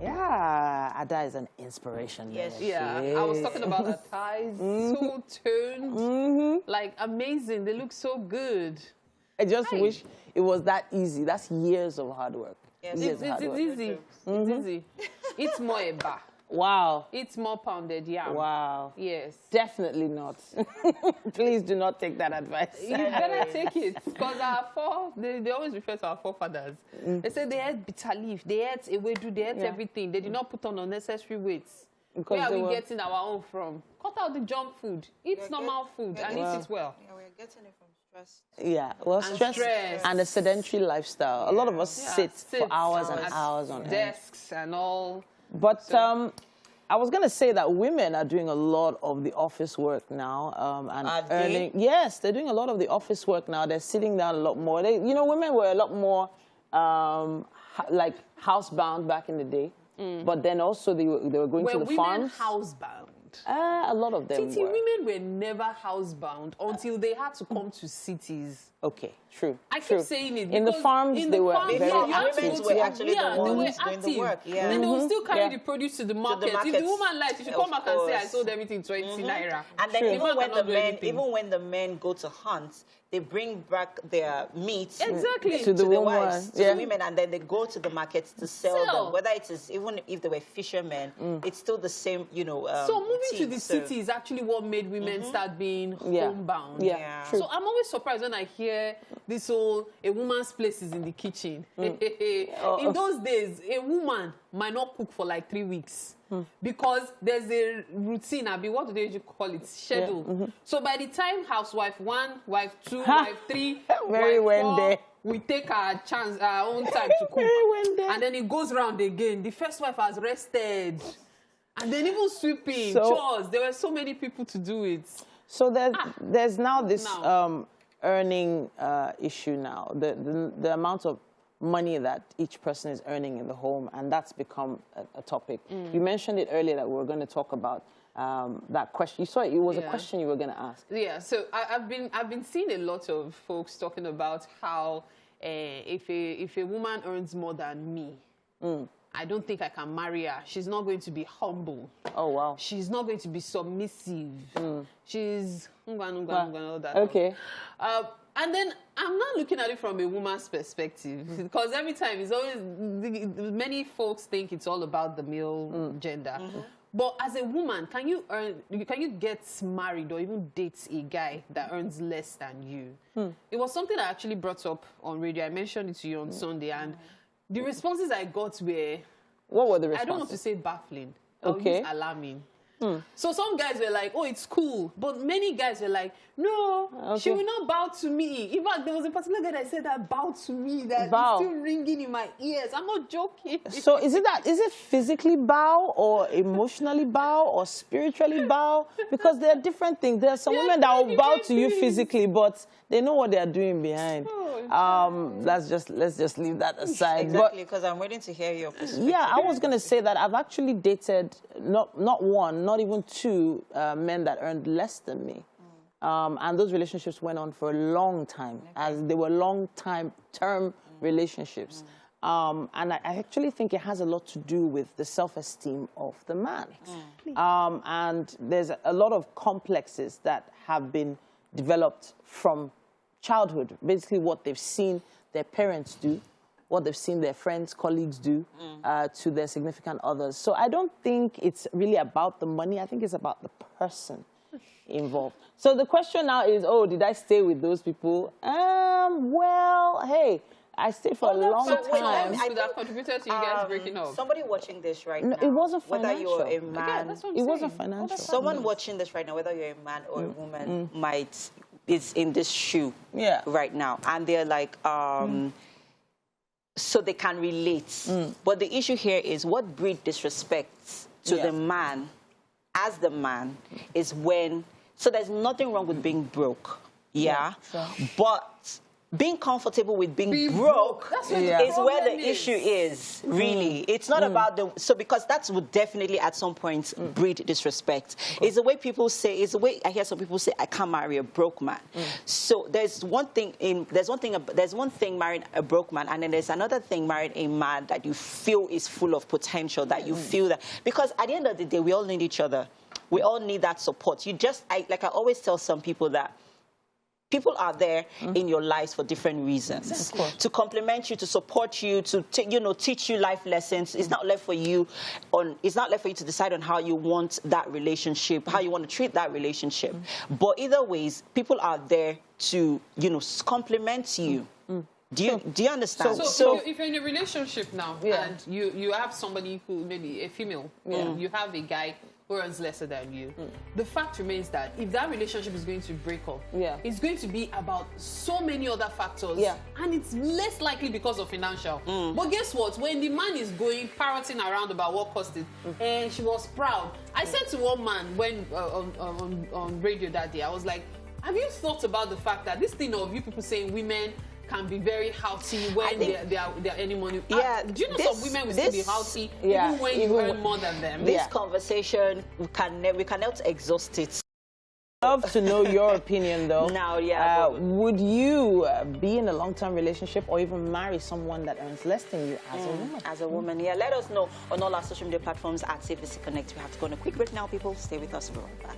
Yeah, Ada is an inspiration. Yes. Yeah, I was talking about her thighs, so toned, like amazing. They look so good. I just wish it was that easy. That's years of hard work. Yes. It's easy. It's easy. It's more eba. Wow. It's more pounded yam. Wow. Yes. Definitely not. Please do not take that advice. You better take it, because they always refer to our forefathers. They say they ate bitter leaf, they ate ewedu, they ate everything. They did not put on unnecessary weights. Because where are we getting our own from? Cut out the junk food. Eat normal food and eat it well. Yeah, we're getting it from stress. Yeah, well, stress and a sedentary lifestyle. A lot of us sit for hours and hours on desks and all. But I was going to say that women are doing a lot of the office work now and earning. Yes, they're doing a lot of the office work now. They're sitting down a lot more. You know, women were a lot more like housebound back in the day. But then also they were going to the farms. Were women housebound? A lot of them were. Women were never housebound until they had to come to cities. Okay, true. I keep saying it. In the farms, they were very active. Women were actually the ones doing the work. Yeah. Then they will still carry the produce to the market. If the woman likes, she should come back and say, I sold everything 20 naira. And then even when the men go to hunt, they bring back their meat to the wives, to the women, and then they go to the markets to sell them. Whether it is, even if they were fishermen, it's still the same, you know. So moving to the city is actually what made women start being homebound. Yeah. So I'm always surprised when I hear this whole, a woman's place is in the kitchen. In those days, a woman might not cook for like 3 weeks. Because there's a routine, what do they usually call it? Schedule. So by the time housewife 1, wife 2, wife 3, wife 4, we take our own time to cook. And then it goes round again. The first wife has rested. And then even sweeping, chores. There were so many people to do it. So there's now this earning issue now. The amount of money that each person is earning in the home, and that's become a topic. You mentioned it earlier that we were going to talk about that question. You saw it was a question you were going to ask. Yeah, so I've been seeing a lot of folks talking about how if a woman earns more than me, I don't think I can marry her. She's not going to be humble. Oh, wow. She's not going to be submissive. She's all that. Okay. And then I'm not looking at it from a woman's perspective, because every time it's always, many folks think it's all about the male gender. But as a woman, can you get married or even date a guy that earns less than you? It was something I actually brought up on radio. I mentioned it to you on Sunday, and the responses I got were... What were the responses? I don't want to say baffling. I'll use alarming. So some guys were like, oh, it's cool. But many guys were like, no, she will not bow to me. In fact, there was a particular guy that said that bow to me, that is still ringing in my ears. I'm not joking. So is it physically bow or emotionally bow or spiritually bow? Because there are different things. There are some women that will bow to you physically, but they know what they are doing behind. Let's just leave that aside. Exactly, because I'm waiting to hear your perspective. Yeah, I was going to say that I've actually dated not one, not even 2 men that earned less than me. And those relationships went on for a long time, as they were long-term relationships. And I actually think it has a lot to do with the self-esteem of the man. And there's a lot of complexes that have been developed from childhood, basically what they've seen their parents do, what they've seen their friends, colleagues do to their significant others. So I don't think it's really about the money. I think it's about the person involved. So the question now is, oh, did I stay with those people? Well, hey, I stayed for a long time. Would have contributed to you guys breaking up? Somebody watching this right now, it wasn't financial. Whether you're a man, it wasn't financial. Someone watching this right now, whether you're a man or a woman, is in this shoe right now, and they're like, so they can relate. But the issue here is what breeds disrespect to the man, as the man, is when, so there's nothing wrong with being broke, but being comfortable with being broke That's is where the problem issue is, really. It's not about the... So because that would definitely at some point breed disrespect. It's the way people say, it's the way I hear some people say, I can't marry a broke man. So there's one thing marrying a broke man, and then there's another thing marrying a man that you feel is full of potential, that you feel that... Because at the end of the day, we all need each other. We all need that support. Like I always tell some people that people are there in your lives for different reasons. To compliment you, to support you, to teach you life lessons. It's not left for you to decide on how you want that relationship, how you want to treat that relationship. But either ways, people are there to, compliment you. Do you understand? So if you're in a relationship now and you have somebody who, maybe a female, you have a guy who earns lesser than you, the fact remains that if that relationship is going to break up, it's going to be about so many other factors, and it's less likely because of financial. But guess what? When the man is going parroting around about what cost it, and she was proud. I said to one man when on radio that day, I was like, have you thought about the fact that this thing of you people saying women can be very houty when they're earning money? Do you know some women will still be houty even when you earn more than them? This conversation, we cannot exhaust it. I'd love to know your opinion, though. Now, would you be in a long-term relationship or even marry someone that earns less than you as a woman? As a woman, let us know on all our social media platforms at CVC Connect. We have to go on a quick break now, people. Stay with us. We'll be right back.